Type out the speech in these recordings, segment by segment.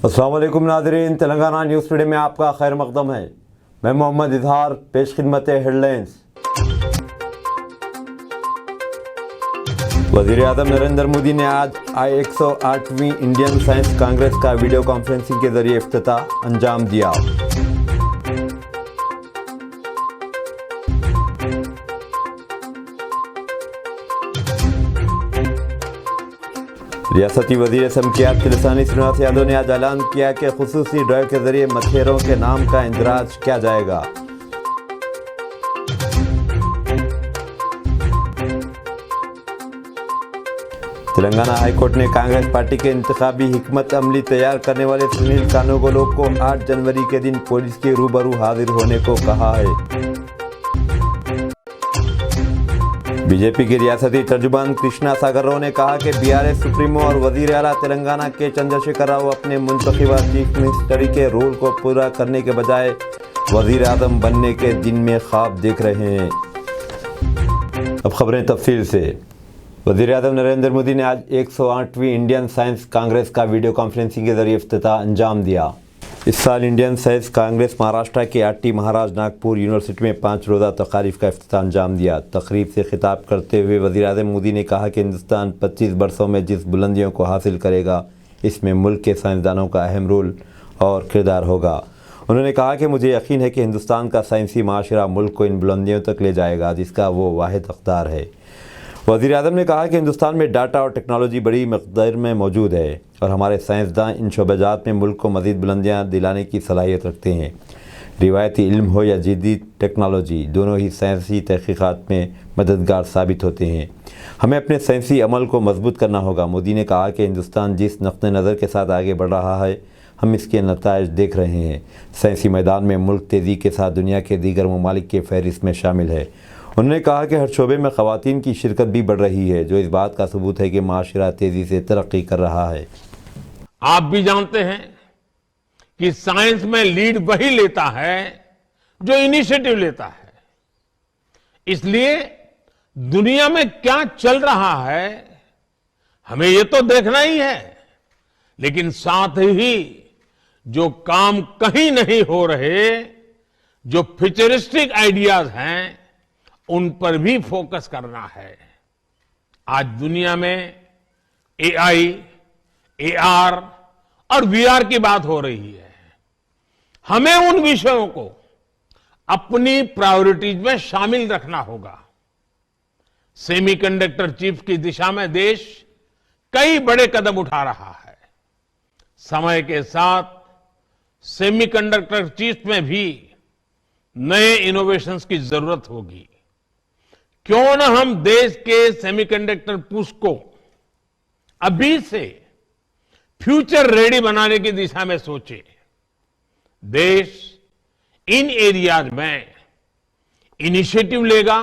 अस्सलाम वालेकुम नाज़रीन, तेलंगाना न्यूज़ टुडे में आपका खैर मकदम है। मैं मोहम्मद इजहार, पेश खिदमत हेडलाइंस। वज़ीर-ए-आज़म नरेंद्र मोदी ने आज 108वीं इंडियन साइंस कांग्रेस का वीडियो कॉन्फ्रेंसिंग के जरिए इफ्तिताह अंजाम दिया। रियासती वज़ीर समकियात तिलसानी श्रीनिवास यादव ने आज ऐलान किया कि खुसूसी ड्राइव के जरिए मछेरों के नाम का इंदराज किया जाएगा। तेलंगाना हाई कोर्ट ने कांग्रेस पार्टी के इंतखाबी हिकमत अमली तैयार करने वाले सुनील कानूगोलो को 8 जनवरी के दिन पुलिस के रूबरू हाजिर होने को कहा है। बीजेपी की रियासती तर्जुमान कृष्णा सागर राव ने कहा कि बीआरएस सुप्रीमो और वजीर आला तेलंगाना के चंद्रशेखर राव अपने मुंतखबा चीफ मिनिस्टर के रोल को पूरा करने के बजाय वजीर आजम बनने के दिन में ख्वाब देख रहे हैं। अब खबरें तफसील से। वज़ीर आज़म नरेंद्र मोदी ने आज 108वीं इंडियन साइंस कांग्रेस का वीडियो कॉन्फ्रेंसिंग के जरिए इफ्तिताह अंजाम दिया। इस साल इंडियन साइंस कांग्रेस महाराष्ट्र के आरटी महाराज नागपुर यूनिवर्सिटी में 5 रोज़ा तकारीफ का इफ्तिताह अंजाम दिया। तकरीब से खिताब करते हुए वज़ीर आज़म मोदी ने कहा कि हिंदुस्तान 25 वर्षों में जिस बुलंदियों को हासिल करेगा, इसमें मुल्क के साइंसदानों का अहम रोल और किरदार होगा। उन्होंने कहा कि मुझे यकीन है कि हिंदुस्तान का साइंसी माशरा मुल्क को इन बुलंदियों तक ले जाएगा जिसका वो वाहिद हक़दार है। वज़ीर आज़म ने कहा कि हिंदुस्तान में डाटा और टेक्नोलॉजी बड़ी मक़दार में मौजूद है और हमारे साइंसदान इन शोबेजात में मुल्क को मज़ीद बुलंदियाँ दिलाने की सलाहियत रखते हैं। रिवायती इल्म हो या जदीद टेक्नोलॉजी, दोनों ही साइंसी तहक़ीक़ात में मददगार साबित होते हैं। हमें अपने साइंसी अमल को मजबूत करना होगा। मोदी ने कहा कि हिंदुस्तान जिस नक़्ते नज़र के साथ आगे बढ़ रहा है, हम इसके नताइज देख रहे हैं। साइंसी मैदान में मुल्क तेज़ी के साथ दुनिया के दीगर ममालिक के फहरिस्त में शामिल है। उन्होंने कहा कि हर शोबे में ख़वातीन की शिरकत भी बढ़ रही है, जो इस बात का सबूत है कि माशरा तेज़ी से तरक्की कर रहा है। आप भी जानते हैं कि साइंस में लीड वही लेता है जो इनिशिएटिव लेता है। इसलिए दुनिया में क्या चल रहा है, हमें ये तो देखना ही है, लेकिन साथ ही जो काम कहीं नहीं हो रहे, जो फ्यूचरिस्टिक आइडियाज हैं, उन पर भी फोकस करना है। आज दुनिया में एआई, एआर और वीआर की बात हो रही है। हमें उन विषयों को अपनी प्रायोरिटीज में शामिल रखना होगा। सेमीकंडक्टर चिप की दिशा में देश कई बड़े कदम उठा रहा है। समय के साथ सेमीकंडक्टर चिप्स में भी नए इनोवेशंस की जरूरत होगी। क्यों न हम देश के सेमीकंडक्टर पुश को अभी से फ्यूचर रेडी बनाने की दिशा में सोचे। देश इन एरियाज में इनिशिएटिव लेगा,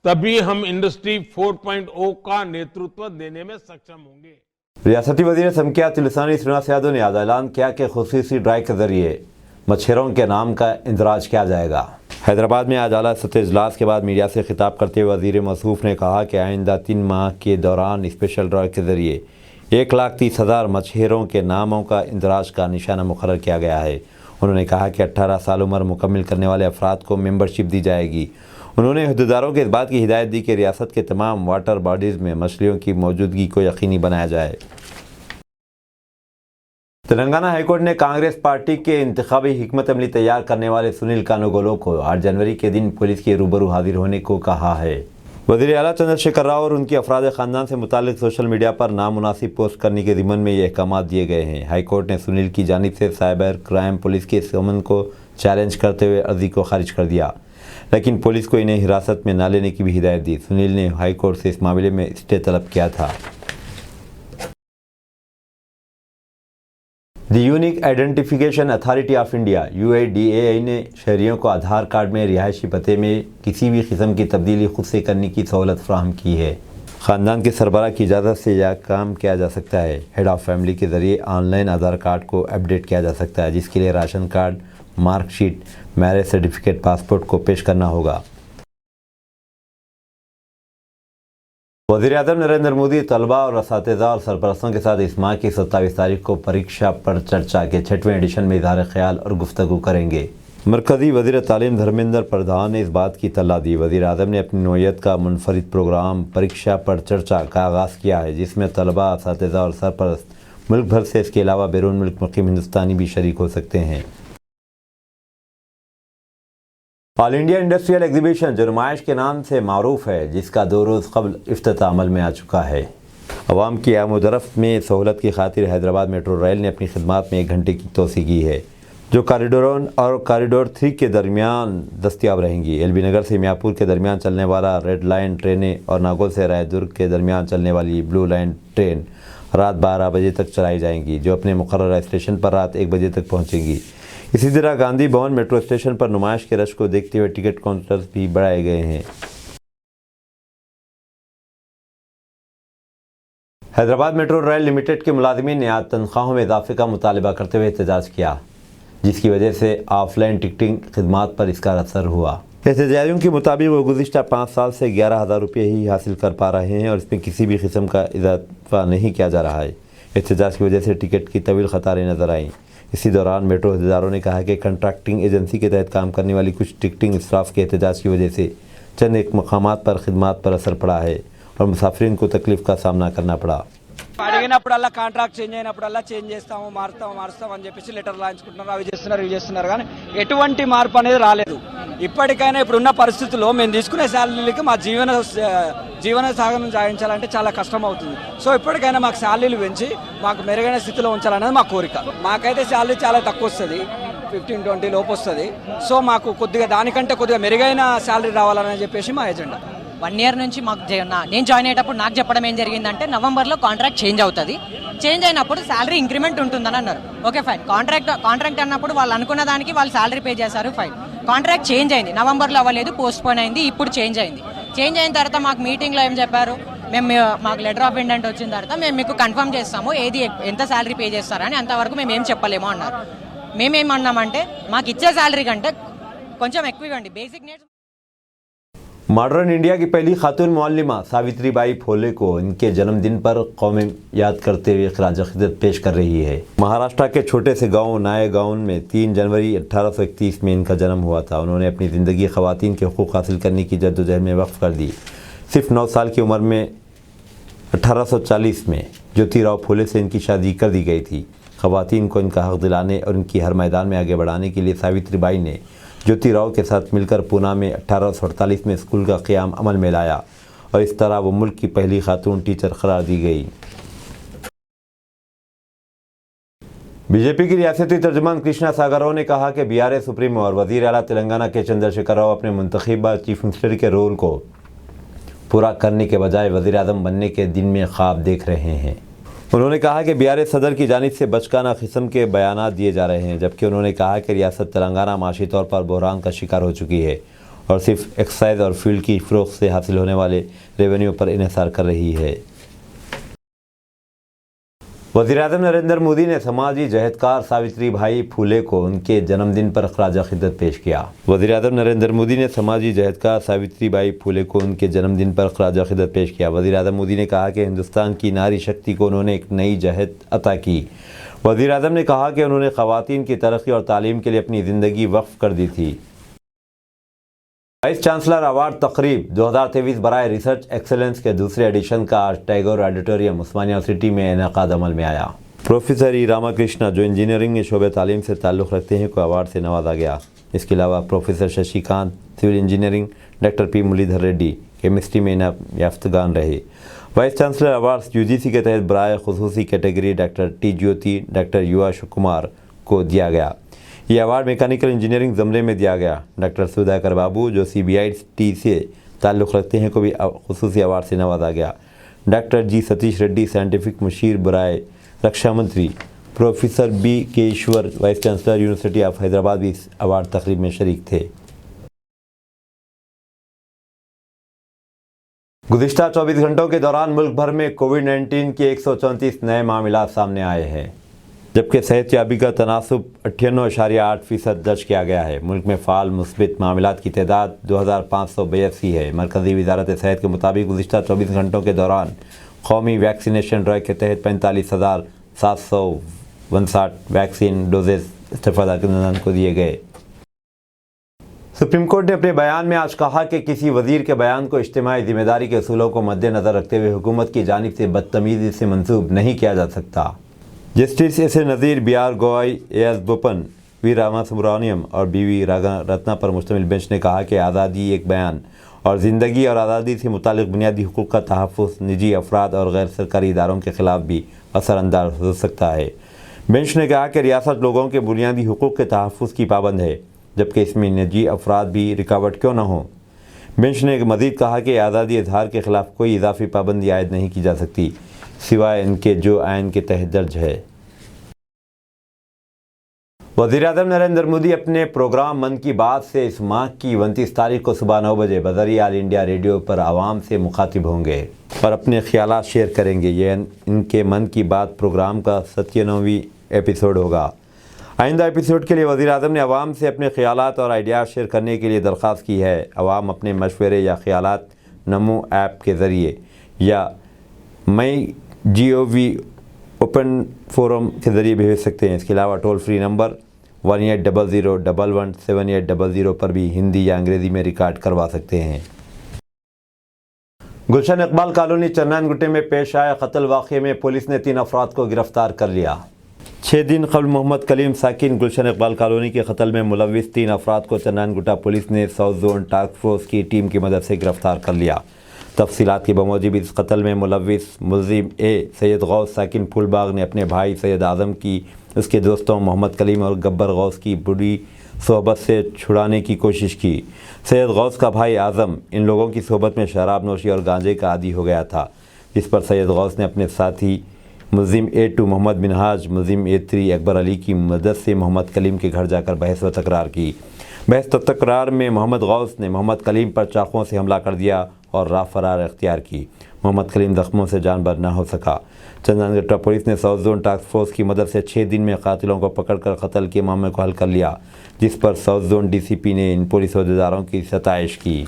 तभी हम इंडस्ट्री 4.0 का नेतृत्व देने में सक्षम होंगे। रियासती वज़ीर समकियात तिलसानी श्रीनिवास यादव ने आज ऐलान किया कि खुसूसी ड्राइव के जरिए मछेरों के नाम का इंदराज किया जाएगा। हैदराबाद में आज आला सतह इजलास के बाद मीडिया से खिताब करते हुए वज़ीर मौसूफ ने कहा कि आइंदा 3 माह के दौरान स्पेशल ड्राइव के जरिए 1,30,000 मछेरों के नामों का इंदराज का निशाना मुकर्रर किया गया है। उन्होंने कहा कि 18 साल उम्र मुकम्मिल करने वाले अफराद को मेंबरशिप दी जाएगी। उन्होंने अहदेदारों को इस बात की हिदायत दी कि रियासत के तमाम वाटर बॉडीज़ में मछलियों की मौजूदगी को यकीनी बनाया जाए। तेलंगाना हाईकोर्ट ने कांग्रेस पार्टी के इंतखाबी हिकमत अमली तैयार करने वाले सुनील कानूगोलो को 8 जनवरी के दिन पुलिस के रूबरू हाजिर होने को कहा है। वज़ीर आला चंद्रशेखर राव और उनके अफराद ख़ानदान से मुतालिक सोशल मीडिया पर नामुनासिब पोस्ट करने के ज़िम्मन में ये अहकाम दिए गए हैं। हाईकोर्ट ने सुनील की जानिब से साइबर क्राइम पुलिस के समन को चैलेंज करते हुए अर्जी को खारिज कर दिया, लेकिन पुलिस को इन्हें हिरासत में न लेने की भी हिदायत दी। सुनील ने हाईकोर्ट से इस मामले में स्टे तलब किया था। The unique identification authority of India UIDAI ने शहरियों को आधार कार्ड में रिहायशी पते में किसी भी किस्म की तब्दीली खुद से करने की सहूलत फराहम की है। ख़ानदान के सरबराह की इजाज़त से यह काम किया जा सकता है। हेड ऑफ़ फैमिली के ज़रिए ऑनलाइन आधार कार्ड को अपडेट किया जा सकता है, जिसके लिए ration card, marksheet, marriage certificate, passport को पेश करना होगा। वज़ीर-ए-आज़म नरेंद्र मोदी तलबा और असातिज़ा और सरपरस्तों के साथ इस माह की 27 तारीख को परीक्षा पर चर्चा के 6वें एडिशन में इज़हार ख्याल और गुफ्तगू करेंगे। मरकज़ी वज़ीर तालीम धर्मेंद्र प्रधान ने इस बात की इत्तला दी। वज़ीर-ए-आज़म ने अपनी नौयत का मुनफरिद प्रोग्राम परीक्षा पर चर्चा का आगाज़ किया है, जिसमें तलबा, असातिज़ा और सरपरस्त मुल्क भर से, इसके अलावा बैरून मुल्क मुक़ीम हिंदुस्तानी भी शरीक हो सकते हैं। ऑल इंडिया इंडस्ट्रियल एग्जीबिशन जो नुमाइश के नाम से मारूफ है, जिसका 2 रोज़ कबल इफ्तिताह अमल में आ चुका है। अवाम की आमोदरफ्त में सहूलत की खातिर हैदराबाद मेट्रो रेल ने अपनी खिदमात में 1 घंटे की तोसी की है, जो कॉरिडोर 1 और कॉरिडोर 3 के दरमियान दस्तियाब रहेंगी। एलबी नगर से मियाँपुर के दरमियान चलने वाला रेड लाइन ट्रेनें और नागौर से रायदुर्ग के दरमियान चलने वाली ब्लू लाइन ट्रेन रात 12 बजे तक चलाई जाएंगी, जो अपने मुकर्रर स्टेशन पर रात 1 बजे तक पहुँचेंगी। इसी तरह गांधी भवन मेट्रो स्टेशन पर नुमाइश के रश को देखते हुए टिकट काउंटर्स भी बढ़ाए गए हैं। हैदराबाद मेट्रो रेल लिमिटेड के मुलाजिमीन ने आज तनख्वाहों में इजाफे का मुतालबा करते हुए एहतजाज किया, जिसकी वजह से ऑफलाइन टिकटिंग खिदमात पर इसका असर हुआ। एहतजाजियों के मुताबिक वो गुज़िश्ता 5 साल से 11,000 रुपये ही हासिल कर पा रहे हैं और इसमें किसी भी किस्म का इजाफा नहीं किया जा रहा है। एहतजाज की वजह से टिकट की तवील कतारें नजर आईं। इसी दौरान मेट्रो अहदेदारों ने कहा कि कंट्रैक्टिंग एजेंसी के तहत काम करने वाली कुछ टिकटिंग स्टाफ के एहतजाज की वजह से चंद एक मकामात पर खिदमात पर असर पड़ा है और मुसाफिरीन को तकलीफ का सामना करना पड़ा। అడిగినప్పుడల్లా కాంట్రాక్ట్ చేంజ్ అయినప్పుడల్లా చేంజ్ చేస్తాము మారుస్తాం అని చెప్పేసి లెటర్ లాంచుకుంటున్నారు, అవి చేస్తున్నారు కానీ ఎటువంటి మార్పు అనేది రాలేదు. ఇప్పటికైనా ఇప్పుడున్న పరిస్థితుల్లో మేము తీసుకునే శాలరీలకి మా జీవన సాగరం సాగించాలంటే చాలా కష్టం అవుతుంది. సో ఇప్పటికైనా మాకు శాలరీలు పెంచి మాకు మెరుగైన స్థితిలో ఉంచాలనేది మా కోరిక. మాకైతే శాలరీ చాలా తక్కువ వస్తుంది, 15-20 లోపు వస్తుంది. సో మాకు కొద్దిగా దానికంటే కొద్దిగా మెరుగైన శాలరీ రావాలని చెప్పేసి మా ఎజెండా. 1 ఇయర్ నుంచి మాకు నేను జాయిన్ అయ్యేటప్పుడు నాకు చెప్పడం ఏం జరిగిందంటే నవంబర్లో కాంట్రాక్ట్ చేంజ్ అవుతుంది, చేంజ్ అయినప్పుడు శాలరీ ఇంక్రిమెంట్ ఉంటుందని అన్నారు. Okay fine. కాంట్రాక్ట్ అన్నప్పుడు వాళ్ళు అనుకున్న దానికి వాళ్ళు శాలరీ పే చేశారు, ఫైన్. కాంట్రాక్ట్ చేంజ్ అయింది, నవంబర్లో అవ్వలేదు, పోస్ట్ పోన్ అయింది, ఇప్పుడు చేంజ్ అయింది. చేంజ్ అయిన తర్వాత మాకు మీటింగ్లో ఏం చెప్పారు, మాకు లెటర్ ఆఫ్ ఇండెంట్ వచ్చిన తర్వాత మేము మీకు కన్ఫర్మ్ చేస్తాము ఏది ఎంత శాలరీ పే చేస్తారని, అంతవరకు మేము ఏం చెప్పలేము అన్నారు. మేమేమన్నామంటే మాకు ఇచ్చే శాలరీ కంటే కొంచెం ఎక్కువ ఇవ్వండి, బేసిక్ నీడ్స్. मॉडर्न इंडिया की पहली खातून मुअल्लिमा सावित्रीबाई फुले को इनके जन्मदिन पर कौमें याद करते हुए खराज अक़ीदत पेश कर रही है। महाराष्ट्र के छोटे से गांव नायगांव में 3 जनवरी 1831 में इनका जन्म हुआ था। उन्होंने अपनी ज़िंदगी ख़वातीन के हुकूक़ हासिल करने की जद्दोजहद में वक्फ़ कर दी। सिर्फ 9 साल की उम्र में 1840 में ज्योतिराव फुले से इनकी शादी कर दी गई थी। ख़वातीन को इनका हक़ दिलाने और इनकी हर मैदान में आगे बढ़ाने के लिए सावित्रीबाई ने ज्योतिराव के साथ मिलकर पूना में 1848 में स्कूल का क़याम अमल में लाया और इस तरह वो मुल्क की पहली खातून टीचर करार दी गई। बीजेपी की रियासती तर्जुमान कृष्णा सागर राव ने कहा कि बीआरएस सुप्रीमो और वज़ीर आला तेलंगाना के चंद्रशेखर राव अपने मुंतखबा चीफ मिनिस्टर के रोल को पूरा करने के बजाय वज़ीर आज़म बनने के दिन में ख्वाब देख रहे हैं। उन्होंने कहा कि बीआरएस सदर की जानिब से बचकाना किस्म के बयानात दिए जा रहे हैं, जबकि उन्होंने कहा कि रियासत तेलंगाना माशी तौर पर बहरान का शिकार हो चुकी है और सिर्फ एक्साइज और फील्ड की फ़रोख्त से हासिल होने वाले रेवेन्यू पर इन्हिसार कर रही है। वज़ीर-ए-आज़म नरेंद्र मोदी ने समाजी जहदकार सावित्रीबाई फुले को उनके जन्मदिन पर खराज अक़ीदत पेश किया। वज़ीर-ए-आज़म नरेंद्र मोदी ने समाजी जहदकार सावित्रीबाई फुले को उनके जन्मदिन पर खराज अक़ीदत पेश किया। वज़ीर-ए-आज़म मोदी ने कहा कि हिंदुस्तान की नारी शक्ति को उन्होंने एक नई जहद अता की। वज़ीर-ए-आज़म ने कहा कि उन्होंने ख़वातीन की तरक्की और तालीम के लिए अपनी ज़िंदगी वक्फ़ कर दी थी। वाइस चांसलर अवार्ड तकरीब 2023 बराए रिसर्च एक्सेलेंस के दूसरे एडिशन का आज टैगोर ऑडिटोरियम उस्मानिया सिटी में इनेकाद अमल में आया। प्रोफेसर ई रामाकृष्णा, जो इंजीनियरिंग में शोबे तालीम से ताल्लुक़ रखते हैं, को अवार्ड से नवाजा गया। इसके अलावा professor Shashikant civil engineering, doctor P Muralidhar Reddy chemistry में इनाम याफ्तगान रहे। वाइस चांसलर अवार्ड्स यूजीसी के तहत बराए खुसूसी कैटेगरी डॉक्टर टी ज्योति, डॉक्टर युवा कुमार को दिया गया। ये अवार्ड मैकेनिकल इंजीनियरिंग ज़मरे में दिया गया। डॉक्टर सुधाकर बाबू, जो CBIT से ताल्लुक़ रखते हैं, को भी खुसूसी अवार्ड से नवाजा गया। Doctor G Satish Reddy scientific मुशीर बराए रक्षा मंत्री, professor B K Eshwar vice chancellor university of Hyderabad भी इस अवार्ड तकरीब में शरीक थे। गुज़िश्ता 24 घंटों के दौरान मुल्क भर में कोविड-19 के 134 नए मामला सामने आए हैं। जबकि सेहतयाबी का तनासुब 98.8% दर्ज किया गया है। मुल्क में फ़ाल मुस्बित मामलात की तादाद 2582 है। मरकज़ी वज़ारत सेहत के मुताबिक गुज़िश्ता 24 घंटों के दौरान कौमी वैक्सीनेशन ड्राइव के तहत 45,759 वैक्सीन डोजेज इस्तेफ़ादा को दिए गए। सुप्रीम कोर्ट ने अपने बयान में आज कहा कि किसी वज़ीर के बयान को इज्तिमाई ज़िम्मेदारी के असूलों को मद्देनज़र रखते हुए हुकूमत की जानिब से बदतमीज़ी से मंसूब नहीं किया जा सकता। Justice S A Nazeer, B R Gavai, A S Bopanna, V Ramasubramanian और बी वी रत्ना पर मुश्तमिल बेंच ने कहा कि आज़ादी एक बयान और ज़िंदगी और आज़ादी से मुतालिक बुनियादी हुकूक़ का तहफ़्फ़ुज़ निजी अफराद और गैर सरकारी इदारों के ख़िलाफ़ भी असरअंदाज हो सकता है। बेंच ने कहा कि रियासत लोगों के बुनियादी हुकूक़ के तहफ़्फ़ुज़ की पाबंद है, जबकि इसमें निजी अफराद भी रुकावट क्यों न हो। बेंच ने मज़ीद कहा कि आज़ादी इज़हार के ख़िलाफ़ कोई इजाफ़ी पाबंदी आयद नहीं की जा सकती, सिवाय इनके जो आइन के तहत दर्ज है। वज़ीर-ए-आज़म नरेंद्र मोदी अपने प्रोग्राम मन की बात से इस माह की 29 तारीख को सुबह 9 बजे बज़रिया ऑल इंडिया रेडियो पर आवाम से मुखातिब होंगे और अपने ख्यालात शेयर करेंगे। ये इनके मन की बात प्रोग्राम का 97वां एपिसोड होगा। आइंदा एपिसोड के लिए वज़ीर-ए-आज़म ने आवाम से अपने ख्यालात और आइडियाज़ शेयर करने के लिए दरख्वास्त की है। आवाम अपने मशवरे या ख्यालात नमो ऐप के ज़रिए या MyGov ओपन फोरम के ज़रिए भेज सकते हैं। इसके अलावा टोल फ्री नंबर 1800117800 पर भी हिंदी या अंग्रेज़ी में रिकॉर्ड करवा सकते हैं। गुलशन इकबाल कॉलोनी चन्नान गुट्टे में पेश आए कत्ल वाक़े में पुलिस ने 3 अफराद को गिरफ़्तार कर लिया। 6 दिन कबल मोहम्मद कलीम साकिन गुलशन इकबाल कॉलोनी के कत्ल में मुलव्विस 3 अफराद को चन्नान गुट्टा पुलिस ने साउथ जोन टास्क फोर्स की टीम की मदद से गिरफ़्तार कर लिया। तफसीलात के बमूजिब इस कत्ल में मुलव्विस मुलजिम ए सैयद गौस साकिन फुलबाग ने अपने भाई सैयद आज़म की उसके दोस्तों मोहम्मद कलीम और गब्बर गौस की बुरी सोहबत से छुड़ाने की कोशिश की। सैयद गौस का भाई आज़म इन लोगों की सोहबत में शराब नोशी और गांजे का आदी हो गया था, जिस पर सैयद गौस ने अपने साथी मुलजिम A2 मोहम्मद मिनहाज, मुलजिम A3 अकबर अली की मदद से मोहम्मद कलीम के घर जाकर बहस व तकरार की। बहस व तकरार में मोहम्मद गौस ने मोहम्मद कलीम पर चाकुओं से हमला कर दिया और राह फरार अख्तियार की। मोहम्मद कलीम जख्मों से जानबर न हो सका। चंदनगट्टा पुलिस ने साउथ जोन टास्क फोर्स की मदद से 6 दिन में कातिलों को पकड़कर कत्ल के मामले को हल कर लिया, जिस पर साउथ जोन DCP ने इन पुलिस अहदेदारों की सताइश की।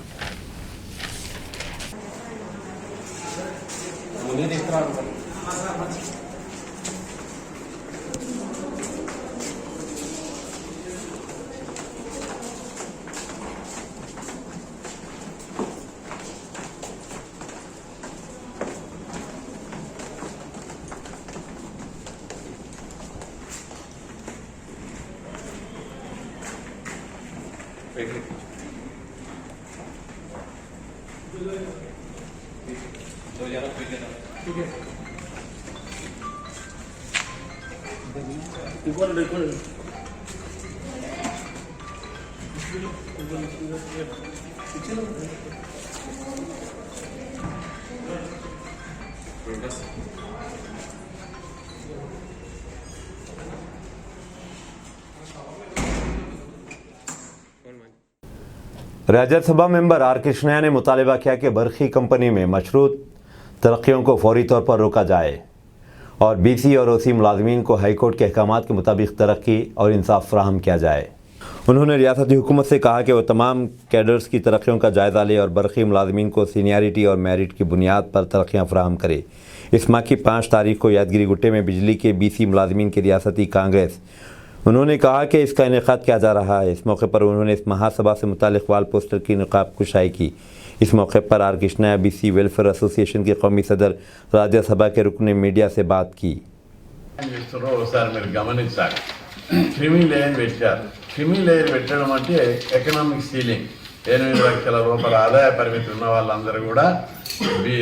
राज्यसभा मेंबर आर कृष्णैया ने मुतालबा किया कि बरखी कंपनी में मशरूत तरक्कियों को फौरी तौर पर रोका जाए और BC और OC मुलाजमीन को हाईकोर्ट के अहकामात के मुताबिक तरक्की और इंसाफ फराहम किया जाए। उन्होंने रियासती हुकूमत से कहा कि वह तमाम कैडर्स की तरक्कियों का जायज़ा ले और बरखी मुलाजमीन को सीनियरिटी और मेरिट की बुनियाद पर तरक्कियाँ फराहम करे। इस माह की 5 तारीख को यादगिरी गुट्टे में बिजली के BC मुलाजमीन की रियासती कांग्रेस उन्होंने कहा कि इसका इनेकाद किया जा रहा है। इस मौके पर उन्होंने इस महासभा से मुतालिक वाल पोस्टर की नकाब कुशाई की। इस मौके पर R Krishnaiah BC welfare association के कौमी सदर राज्यसभा के रुकन मीडिया से बात की। క్రిమి లేయర్ పెట్టడం అంటే ఎకనామిక్ సీలింగ్ 8 లక్షల రూపాయల ఆదాయ పరిమితి ఉన్న వాళ్ళందరూ కూడా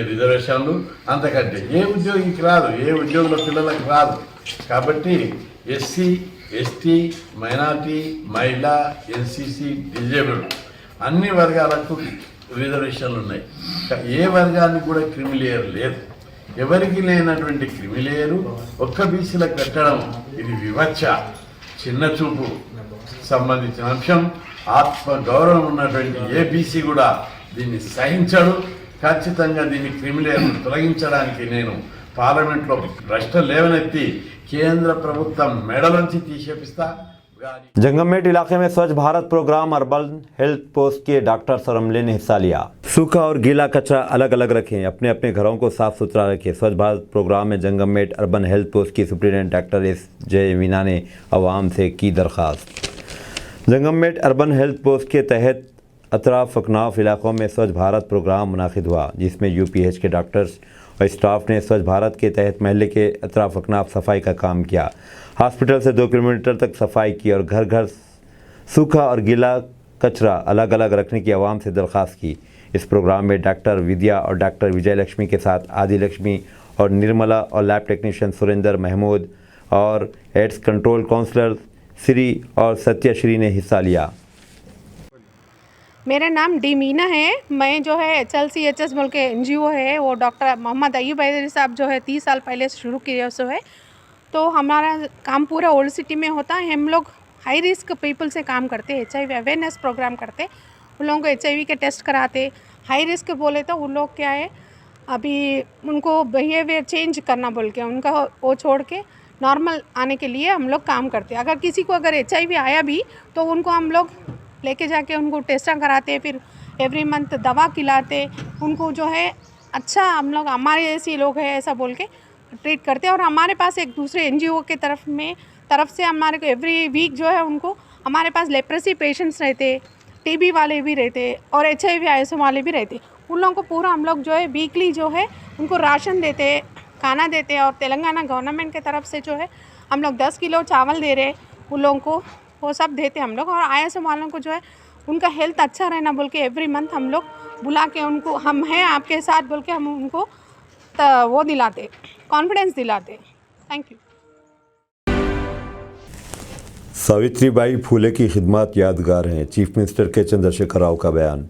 రిజర్వేషన్లు అంతకంటే ఏ ఉద్యోగికి రాదు, ఏ ఉద్యోగుల పిల్లలకు రాదు. కాబట్టి SC, ST, మైనార్టీ, మహిళా, NCC, డిజేబుల్డ్ అన్ని వర్గాలకు రిజర్వేషన్లు ఉన్నాయి. ఏ వర్గానికి కూడా క్రిమి లేయర్ లేదు. ఎవరికి లేనటువంటి క్రిమి లేయరు ఒక్క బీసీలకు పెట్టడం ఇది వివక్ష, చిన్న చూపు సంబంధించిన అంశం. ఆత్మ గౌరవం ఉన్నటువంటి ABC కూడా దీన్ని సహించడు. ఖచ్చితంగా దీన్ని క్రిమిలేయర్ను తొలగించడానికి నేను పార్లమెంట్లో ప్రశ్న లేవనెత్తి కేంద్ర ప్రభుత్వం మెడలోంచి తీసేపిస్తా గాని जंगममेट इलाके में Swachh Bharat programme urban health post के डॉक्टर्स और अमले ने हिस्सा लिया। सूखा और गीला कचरा अलग अलग रखें, अपने अपने घरों को साफ सुथरा रखें। स्वच्छ भारत प्रोग्राम में जंगममेट अर्बन हेल्थ पोस्ट की सुप्रिटेंडेंट डॉक्टर एस जय मीना ने आवाम से की दरख्वास्त। जंगममेट अर्बन हेल्थ पोस्ट के तहत अतराफ अकनाफ इलाकों में स्वच्छ भारत प्रोग्राम मुनाकिद हुआ, जिसमें यूपीएच के डॉक्टर्स और स्टाफ ने स्वच्छ भारत के तहत महल्ले के अतराफ अकनाफ सफाई का काम किया। हॉस्पिटल से 2 किलोमीटर तक सफाई की और घर घर सूखा और गीला कचरा अलग अलग रखने की आवाम से दरख्वास्त की। इस प्रोग्राम में डॉक्टर विद्या और डॉक्टर विजय लक्ष्मी के साथ आदि लक्ष्मी और निर्मला और लैब टेक्नीशियन सुरेंद्र महमूद और एड्स कंट्रोल काउंसलर श्री और सत्यश्री ने हिस्सा लिया। मेरा नाम डी मीना है। मैं जो है HLCHS बोल के NGO है, वो डॉक्टर मोहम्मद अयूब हैदरी साहब जो है 30 साल पहले शुरू किया सो है। तो हमारा काम पूरा ओल्ड सिटी में होता है। हम लोग हाई रिस्क पीपल से काम करते, HIV अवेयरनेस प्रोग्राम करते, उन लोगों को HIV के टेस्ट कराते। हाई रिस्क बोले तो उन लोग क्या है, अभी उनको बिहेवियर चेंज करना बोल के उनका वो छोड़ के नॉर्मल आने के लिए हम लोग काम करते। अगर किसी को अगर HIV आया भी तो उनको हम लोग लेके जाके उनको टेस्टा कराते, फिर एवरी मंथ दवा खिलाते, उनको जो है अच्छा हम लोग हमारे ऐसे लोग हैं ऐसा बोल के ट्रीट करते। और हमारे पास एक दूसरे NGO के तरफ से हमारे को एवरी वीक जो है उनको हमारे पास लेप्रेसी पेशेंट्स रहते, TB वाले भी रहते और HIV ISM वाले भी रहते। उन लोगों को पूरा हम लोग जो है वीकली जो है उनको राशन देते, खाना देते। और तेलंगाना गवर्नमेंट के तरफ से जो है हम लोग 10 किलो चावल दे रहे उन लोगों को, वो सब देते हम लोग। और ISM वालों को जो है उनका हेल्थ अच्छा रहना बोल के एवरी मंथ हम लोग बुला के उनको हम हैं आपके साथ बोल के हम उनको वो दिलाते, कॉन्फिडेंस दिलाते। Thank you. सावित्रीबाई फूले की खिदमत यादगार हैं, चीफ मिनिस्टर के चंद्रशेखर राव का बयान।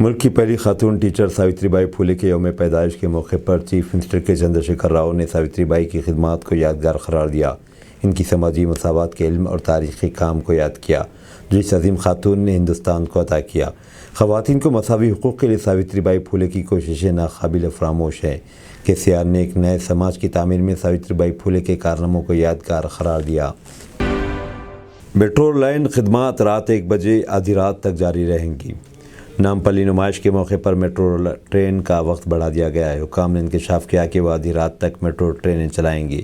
मुल्क की पहली खातून टीचर सावित्रीबाई फूले के यौम पैदाइश के मौके पर चीफ मिनिस्टर के चंद्रशेखर राव ने सावित्रीबाई की खिदमत को यादगार करार दिया। इनकी समाजी मसावत के इल्म और तारीख़ी काम को याद किया जो इस अजीम खातून ने हिंदुस्तान को अता किया। ख़वातीन को मसावी हुकूक़ के लिए सावित्रीबाई फूले की कोशिशें नाकाबिल फरामोश हैं। KCR ने एक नए समाज की तामीर में सावित्रीबाई फूले के कारनामों को यादगार करार दिया। मेट्रो लाइन खिदमत रात 1 बजे आधी रात तक जारी रहेंगी। नामपल्ली नुमाइश के मौके पर मेट्रो ट्रेन का वक्त बढ़ा दिया गया है। हुकाम ने इंकशाफ किया कि वह आधी रात तक मेट्रो ट्रेनें चलाएंगी।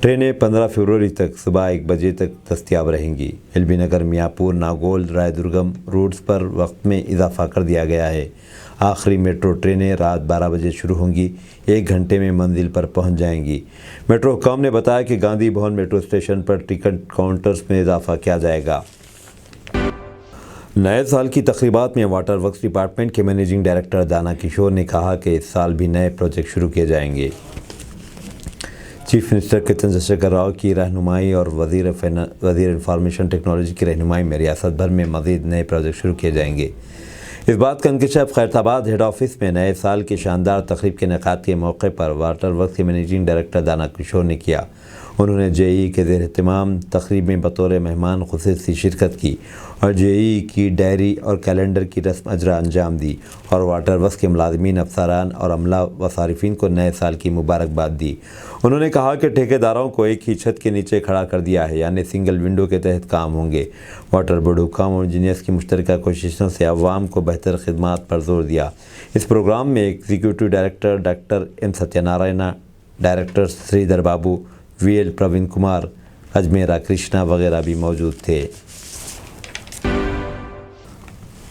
ट्रेनें 15 फरवरी तक सुबह 1 बजे तक दस्तियाब रहेंगी। एलबी नगर, मियाँपुर, नागौल, रायदुर्गम रूट्स पर वक्त में इजाफा कर दिया गया है। आखिरी मेट्रो ट्रेनें रात 12 बजे शुरू होंगी, 1 घंटे में मंजिल पर पहुंच जाएंगी। मेट्रो हुकाम ने बताया कि गांधी भवन मेट्रो स्टेशन पर टिकट काउंटर्स में इजाफा किया जाएगा। नए साल की तकरीबात में वाटर वर्क्स डिपार्टमेंट के मैनेजिंग डायरेक्टर दाना किशोर ने कहा कि इस साल भी नए प्रोजेक्ट शुरू किए जाएंगे। चीफ मिनिस्टर के चंद्रशेखर राव की रहनुमाई और वज़ीर इंफॉर्मेशन टेक्नोलॉजी की रहनुमाई में रियासत भर में मज़ीद नए प्रोजेक्ट शुरू किए जाएंगे। इस बात का इंकशाफ खैरताबाद हेड ऑफिस में नए साल की शानदार तकरीब के इनेकाद के मौके पर वाटर वर्क्स के मैनेजिंग डायरेक्टर दाना किशोर ने किया। उन्होंने JEE के ज़ेर एहतमाम तकरीब में बतौर मेहमान खुसूसी शिरकत की और JEE की डायरी और कैलेंडर की रस्म अजरा अंजाम दी और वाटर वर्क्स के मुलाज़मीन, अफसरान और अमला व सारिफीन को नए साल की मुबारकबाद दी। उन्होंने कहा कि ठेकेदारों को एक ही छत के नीचे खड़ा कर दिया है, यानी सिंगल विंडो के तहत काम होंगे। वाटर बोर्ड हुकाम और इंजीनियर्स की मुश्तरका कोशिशों से अवाम को बेहतर खिदमत पर जोर दिया। इस प्रोग्राम में executive director doctor M Satyanarayana, director Sridhar Babu, VL Praveen Kumar, Ajmera Krishna वगैरह भी मौजूद थे।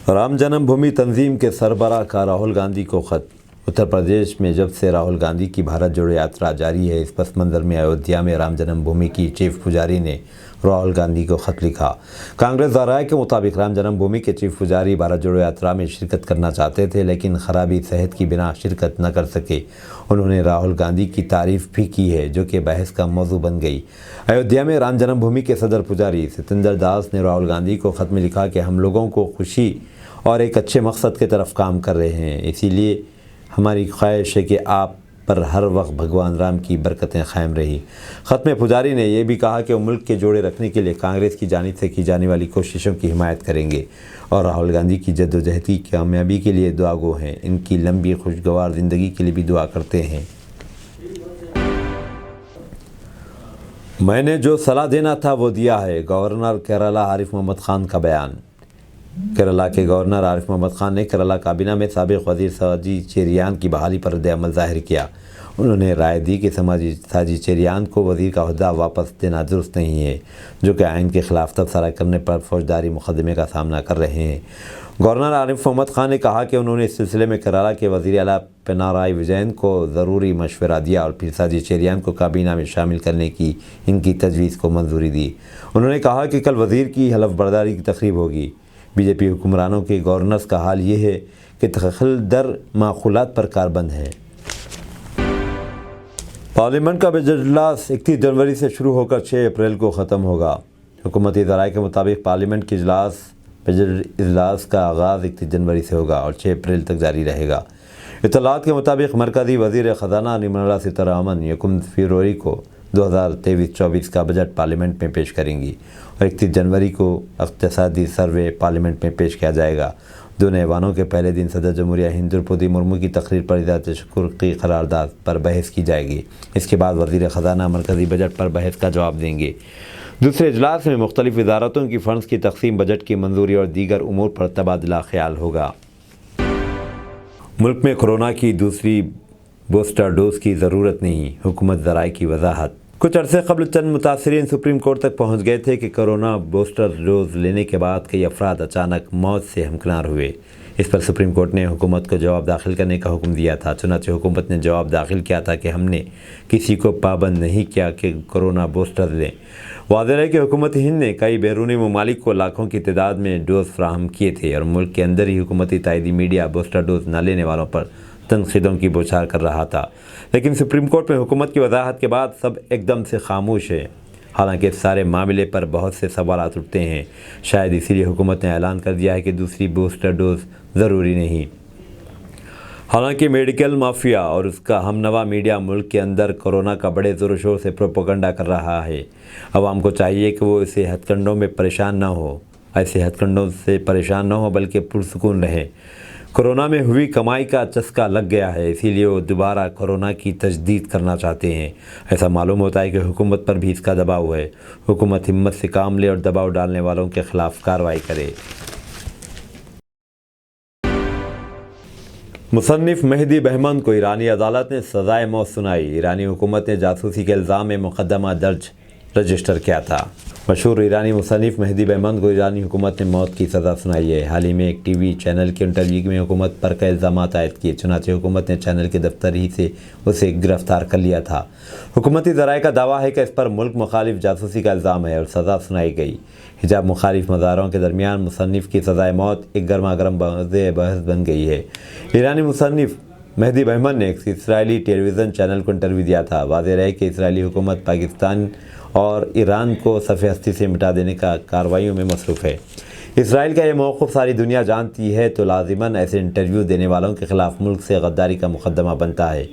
राम जन्मभूमि तंजीम के सरबराह का राहुल गांधी को खत। उत्तर प्रदेश में जब से राहुल गांधी की भारत जोड़ो यात्रा जारी है, इस पस मंज़र में अयोध्या में राम जन्मभूमि की चीफ पुजारी ने राहुल गांधी को खत लिखा। कांग्रेस ज़राए के मुताबिक राम जन्मभूमि के चीफ पुजारी भारत जोड़ो यात्रा में शिरकत करना चाहते थे, लेकिन खराबी सेहत की बिना शिरकत न कर सके। उन्होंने राहुल गांधी की तारीफ़ भी की है, जो कि बहस का मौजू बन गई। अयोध्या में राम जन्मभूमि के सदर पुजारी सतेंद्र दास ने राहुल गांधी को ख़त में लिखा कि हम लोगों को खुशी और एक अच्छे मकसद की तरफ काम कर रहे हैं, इसीलिए हमारी ख्वाहिश है कि आप पर हर वक्त भगवान राम की बरकतें कायम रही। ख़त में पुजारी ने यह भी कहा कि वो मुल्क के जोड़े रखने के लिए कांग्रेस की जानिब से की जाने वाली कोशिशों की हिमायत करेंगे और राहुल गांधी की जद्दोजहद की कामयाबी के लिए दुआगो हैं। इनकी लंबी खुशगवार ज़िंदगी के लिए भी दुआ करते हैं। मैंने जो सलाह देना था वो दिया है, गवर्नर केरला आरिफ मोहम्मद खान का बयान। केरला के गवर्नर आरिफ मोहम्मद खान ने केरला काबीना में साबिक वजीर साजी चेरियान की बहाली पर रद्द-ए-अमल जाहिर किया। उन्होंने राय दी कि साजी चेरियान को वजीर का ओहदा वापस देना दुरुस्त नहीं है, जो कि आइन के खिलाफ तबसरा करने पर फौजदारी मुकदमे का सामना कर रहे हैं। गवर्नर आरिफ मोहम्मद खान ने कहा कि उन्होंने इस सिलसिले में केरला के वज़ीर आला पिनाराई विजयन को ज़रूरी मशवरा दिया और फिर साजी चेरियान को काबीना में शामिल करने की इनकी तजवीज़ को मंजूरी दी। उन्होंने कहा कि कल वज़ीर की हलफ बर्दारी की तकरीब होगी। बीजेपी हुक्मरानों के गवर्नर्स का हाल ये है कि तखल दर माखूलात पर कारबंद है। पार्लियामेंट का बजट इजलास 31 जनवरी से शुरू होकर 6 अप्रैल को ख़त्म होगा। हुकूमती ज़राए के मुताबिक पार्लियामेंट के बजट इजलास का आगाज़ 31 जनवरी से होगा और 6 अप्रैल तक जारी रहेगा। इत्तलात के मुताबिक मरकज़ी वज़ीर ख़ज़ाना निर्मला सीतारमण 1 फरवरी को 2023-24 का बजट पार्लियामेंट में पेश करेंगी और 31 जनवरी को इक़्तिसादी सर्वे पार्लियामेंट में पेश किया जाएगा। दोनों ऐवानों के पहले दिन सदर जमहूरिया हिंद द्रौपदी मुर्मू की तकरीर पर इज़हार शुक्र की करारदाद पर बहस की जाएगी। इसके बाद वज़ीर ख़ज़ाना मरकज़ी बजट पर बहस का जवाब देंगे। दूसरे इजलास में मुख्तलिफ़ वज़ारतों की फ़ंड्स की तकसीम, बजट की मंजूरी और दीगर उमूर पर तबादला ख्याल होगा। मुल्क में कोरोना की दूसरी बूस्टर डोज की ज़रूरत नहीं, हुकूमत ज़राए की वजाहत। कुछ अरसे कबल चंद मुतासरीन सुप्रीम कोर्ट तक पहुँच गए थे कि कोरोना बूस्टर डोज लेने के बाद कई अफराद अचानक मौत से हमकिनार हुए। इस पर सुप्रीम कोर्ट ने हुकूमत को जवाब दाखिल करने का हुक्म दिया था। चुनांचे हुकूमत ने जवाब दाखिल किया था कि हमने किसी को पाबंद नहीं किया कि कोरोना बूस्टर लें। वाज़ेह है कि हुकूमत हिंद ने कई बैरूनी ममालिक को लाखों की तादाद में डोज फराहम किए थे और मुल्क के अंदर ही हुकूमती तायदी मीडिया बूस्टर डोज न लेने वालों पर तनक़ीदों की बौछार कर रहा था। लेकिन सुप्रीम कोर्ट में हुकूमत की वजाहत के बाद सब एकदम से खामोश है। हालांकि इस सारे मामले पर बहुत से सवाल उठते हैं। शायद इसीलिए हुकूमत ने ऐलान कर दिया है कि दूसरी बूस्टर डोज ज़रूरी नहीं। हालांकि मेडिकल माफिया और उसका हमनवा मीडिया मुल्क के अंदर कोरोना का बड़े ज़ोर शोर से प्रोपेगेंडा कर रहा है। अवाम को चाहिए कि वो इसे हथकंडों में परेशान न हो, ऐसे हथकंडों से परेशान न हो बल्कि पुरसुकून रहे। कोरोना में हुई कमाई का चस्का लग गया है, इसीलिए वो दोबारा कोरोना की तजदीद करना चाहते हैं। ऐसा मालूम होता है कि हुकूमत पर भी इसका दबाव है। हुकूमत हिम्मत से काम ले और दबाव डालने वालों के ख़िलाफ़ कार्रवाई करे। मुसन्निफ़ मेहदी बहमन को ईरानी अदालत ने सज़ाए मौत सुनाई। ईरानी हुकूमत ने जासूसी के इल्ज़ाम में मुकदमा दर्ज रजिस्टर किया था। मशहूर ईरानी मुसन्निफ़ मेहदी बहमन को ईरानी हुकूमत ने मौत की सज़ा सुनाई है। हाल ही में एक टीवी चैनल के इंटरव्यू में हुकूमत पर कई इल्ज़ाम आयद किए। चुनांचे हुकूमत ने चैनल के दफ्तर ही से उसे गिरफ़्तार कर लिया था। हुकूमती ज़राए का दावा है कि इस पर मुल्क मुखालिफ जासूसी का इल्ज़ाम है और सज़ा सुनाई गई। हिजाब मुखालिफ मज़ारों के दरमियान मुसन्निफ़ की सज़ाए मौत एक गर्मा गर्म बहस बन गई है। ईरानी मुसन्निफ़ मेहदी बहमन ने एक इसराइली टेलीविज़न चैनल को इंटरव्यू दिया था। वाज़ेह है कि इसराइली हुकूमत पाकिस्तान और ईरान को सफ़े हस्ती से मिटा देने का कार्रवाइयों में मसरूफ़ है। इसराइल का ये मौक़िफ़ सारी दुनिया जानती है, तो लाजिमन ऐसे इंटरव्यू देने वालों के ख़िलाफ़ मुल्क से गद्दारी का मुकदमा बनता है।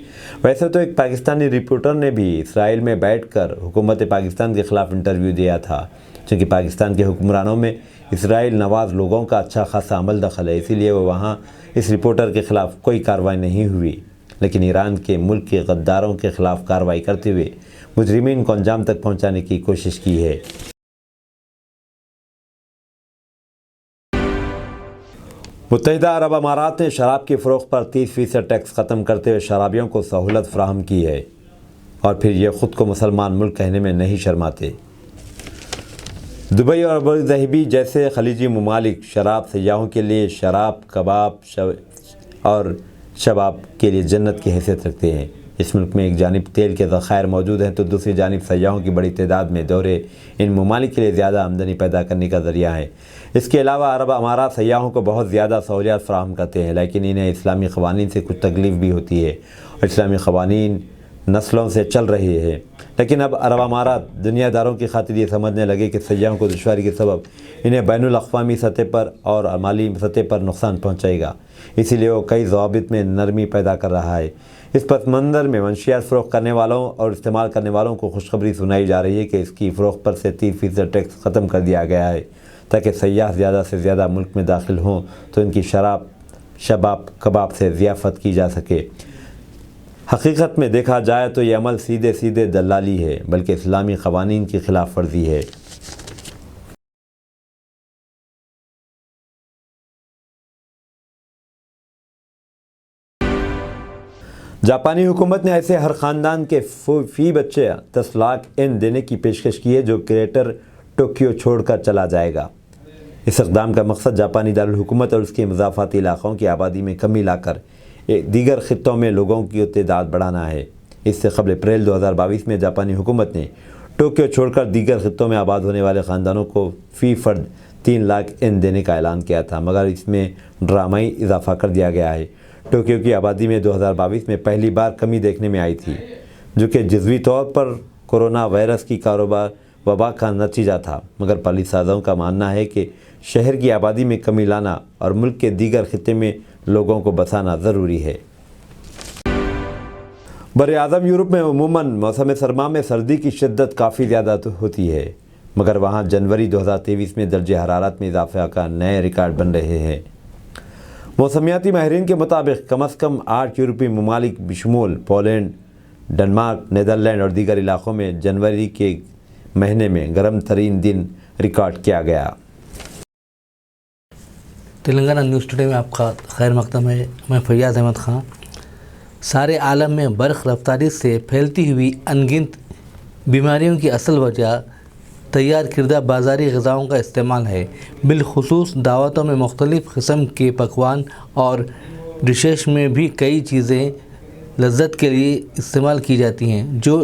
वैसे तो एक पाकिस्तानी रिपोर्टर ने भी इसराइल में बैठकर हुकूमत पाकिस्तान के ख़िलाफ़ इंटरव्यू दिया था। चूँकि पाकिस्तान के हुक्मरानों में इसराइल नवाज़ लोगों का अच्छा खासा अमल दखल है, इसीलिए वो वहाँ इस रिपोर्टर के ख़िलाफ़ कोई कार्रवाई नहीं हुई। लेकिन ईरान के मुल्क के गद्दारों के ख़िलाफ़ कार्रवाई करते हुए मुजरिमीन को अंजाम तक पहुँचाने की कोशिश की है। मुत्तहिदा अरब अमारात ने शराब की फ़रोख्त पर 30% टैक्स ख़त्म करते हुए शराबियों को सहूलत फराहम की है और फिर ये ख़ुद को मुसलमान मुल्क कहने में नहीं शर्माते। दुबई और अबू धाबी जैसे खलीजी ममालिक शराब सयाहों के लिए शराब, कबाब और शबाब के लिए जन्नत की हैसियत रखते हैं। इस मुल्क में एक जानिब तेल के ज़खायर मौजूद हैं तो दूसरी जानिब सयाहों की बड़ी तादाद में दौरे इन ममालिक के लिए ज़्यादा आमदनी पैदा करने का ज़रिया है। इसके अलावा अरब अमारात सयाहों को बहुत ज़्यादा सहूलियात फ़राहम करते हैं, लेकिन इन्हें इस्लामी क़वानीन से कुछ तकलीफ़ भी होती है और इस्लामी क़वानीन नस्लों से चल रही है। लेकिन अब अरब अमारात दुनियादारों की खातिर ये समझने लगे कि सयाहों को दुश्वारी के सबब इन्हें बैनुल अक़वामी सतह पर और माली सतह पर नुकसान पहुँचाएगा। इसीलिए वो कई ज़वाबित में नरमी पैदा कर रहा है। इस पस मंज़र में मंशियात फ़रोख्त करने वालों और इस्तेमाल करने वालों को खुशखबरी सुनाई जा रही है कि इसकी फ़रोख्त पर से 30% टैक्स ख़त्म कर दिया गया है ताकि सयाह ज़्यादा से ज़्यादा मुल्क में दाखिल हों तो इनकी शराब, शबाब, कबाब से ज़ियाफ़त की जा सके। हकीकत में देखा जाए तो ये अमल सीधे सीधे दलाली है, बल्कि इस्लामी क़वानीन की खिलाफ वर्जी है। जापानी हुकूमत ने ऐसे हर ख़ानदान के फ़ी बच्चे 10 लाख येन देने की पेशकश की है जो ग्रेटर टोक्यो छोड़कर चला जाएगा। इस इक़दाम का मकसद जापानी दारुल हुकूमत और उसके मज़ाफ़ाती इलाक़ों की आबादी में कमी लाकर दीगर ख़ित्तों में लोगों की तादाद बढ़ाना है। इससे क़बल अप्रैल 2022 में जापानी हुकूमत ने टोक्यो छोड़कर दीगर ख़ित्तों में आबाद होने वाले ख़ानदानों को फ़ी फ़र्द 3 लाख येन देने का ऐलान किया था, मगर इसमें ड्रामाई इजाफ़ा कर दिया गया है। टोक्यो की आबादी में 2022 में पहली बार कमी देखने में आई थी, जो कि जज़वी तौर पर कोरोना वायरस की कारोबार वबा का नतीजा था, मगर पॉलिसी साज़ों का मानना है कि शहर की आबादी में कमी लाना और मुल्क के दीगर खित्ते में लोगों को बसाना ज़रूरी है। बर-ए-आज़म यूरोप में अमूमन मौसम सरमा में सर्दी की शिद्दत काफ़ी ज़्यादा होती है, मगर वहाँ जनवरी 2023 में दर्जे हरारत में इजाफे का नए रिकॉर्ड बन रहे हैं। मौसमियाती माहिरीन के मुताबिक कम अज़ कम 8 यूरोपीय ममालिक बशमूल पोलैंड, डेनमार्क, नीदरलैंड और दीगर इलाक़ों में जनवरी के महीने में गर्म तरीन दिन रिकॉर्ड किया गया। तेलंगाना न्यूज़ टुडे में आपका खैर मकदम है। मैं फैयाज़ अहमद ख़ान। सारे आलम में बरक़ रफ्तारी से फैलती हुई अनगिनत बीमारियों की असल वजह तैयार किरदा बाज़ारी ग़िज़ाओं का इस्तेमाल है। बिलख़ुसूस दावतों में मुख्तलिफ़ किस्म के पकवान और डिशेस में भी कई चीज़ें लज्जत के लिए इस्तेमाल की जाती हैं जो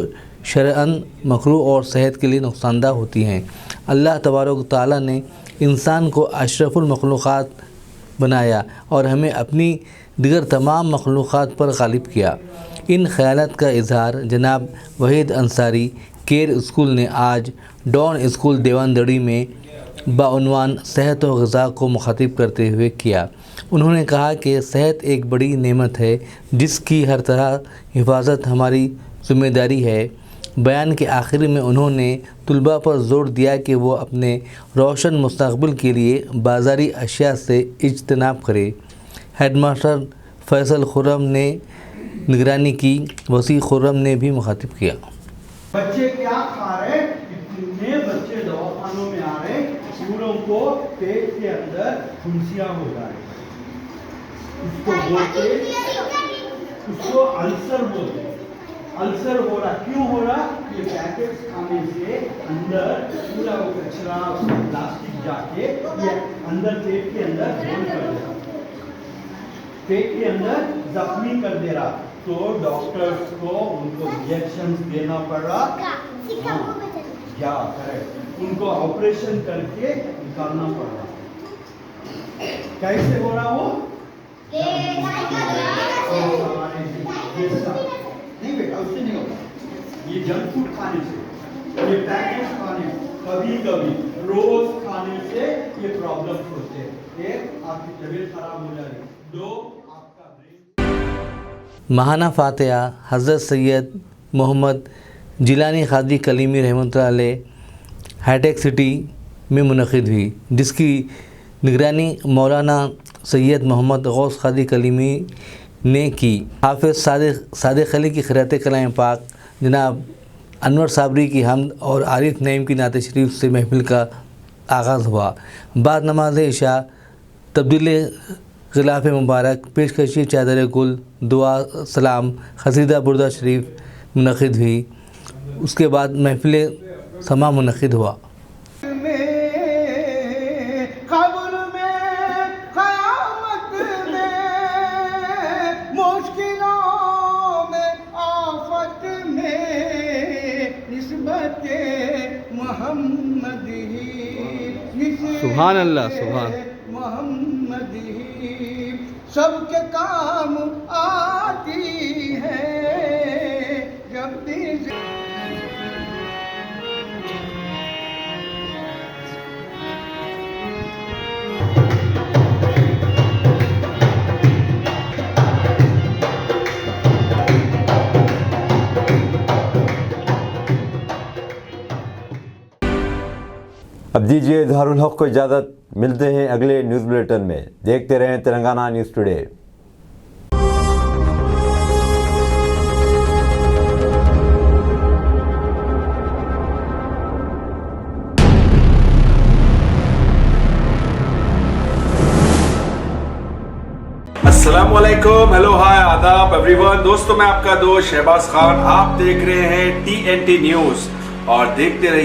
शरअन मकरूह और सेहत के लिए नुकसानदा होती हैं। अल्लाह तबारक तआला ने इंसान को अशरफुल मखलूक़ात बनाया और हमें अपनी दिगर तमाम मखलूक़ात पर गालिब किया। इन ख़यालात का इज़हार जनाब वहीद अंसारी केयर स्कूल ने आज डॉन स्कूल देवानदड़ी में बाउनवान सेहत और ग़िज़ा को मुखातिब करते हुए किया। उन्होंने कहा कि सेहत एक बड़ी नेमत है जिसकी हर तरह हिफाजत हमारी ज़िम्मेदारी है। बयान के आखिर में उन्होंने तुलबा पर ज़ोर दिया कि वो अपने रोशन मुस्तक़बिल के लिए बाज़ारी अशिया से इज्तनाब करें। हेडमास्टर फैसल खुर्रम ने निगरानी की। वसी खुर्रम ने भी मुखातिब किया। बच्चे क्या खा रहे, इतने बच्चे दवाखानों में आ रहे, पूरों को पेट के अंदर फुंसियाँ हो जा रही, उसको बोलते, उसको अल्सर बोलते। अल्सर हो रहा, क्यों हो रहा? ये पैकेट्स खाने से अंदर पूरा वो कचरा प्लास्टिक जाके ये अंदर पेट के अंदर होल कर दे रहा, पेट के अंदर जख्मी कर दे रहा। तो डॉक्टर्स को उनको इंजेक्शंस देना पड़ रहा, क्या करेक्ट, उनको ऑपरेशन करके निकालना पड़ रहा। कैसे हो रहा वो? नहीं बेटा, उससे नहीं होगा। ये जंक फूड खाने से, ये पैकेट्स खाने, कभी कभी रोज खाने से ये प्रॉब्लम्स होते हैं। एक, आपकी तबीयत खराब हो जा रही, दो, आपका ब्रेन। महाना फातिहा हज़रत सैयद मोहम्मद जिलानी क़ादी कलीमी रहमतुल्लाह अलैह हाईटेक सिटी में मुनक़िद हुई, जिसकी निगरानी मौलाना सैयद मोहम्मद गौस क़ादी कलीमी ने की। हाफिज़ सादिक़ अली की ख़िरात कलाम पाक जनाब अनवर साबरी की हमद और आरिफ नईम की नात शरीफ से महफिल का आगाज़ हुआ। बाद नमाज इशा तब्दील ग़िलाफ़ मुबारक, पेशकशी चादर गुल, दुआ सलाम, क़सीदा बुर्दा शरीफ मुनक़िद हुई। उसके बाद महफिल समा मुनक़िद हुआ। सुभान अल्लाह, सुभान मोहम्मद सबके काम आती है जब भी। अब दीजिए इजहारुल हक़ को इजाज़त। मिलते हैं अगले न्यूज़ बुलेटिन में। देखते रहें तेलंगाना न्यूज़ टुडे। अस्सलाम वालेकुम, हेलो हाय आदाब एवरीवन। दोस्तों मैं आपका दोस्त शहबाज खान, आप देख रहे हैं TNT न्यूज और देखते रहिए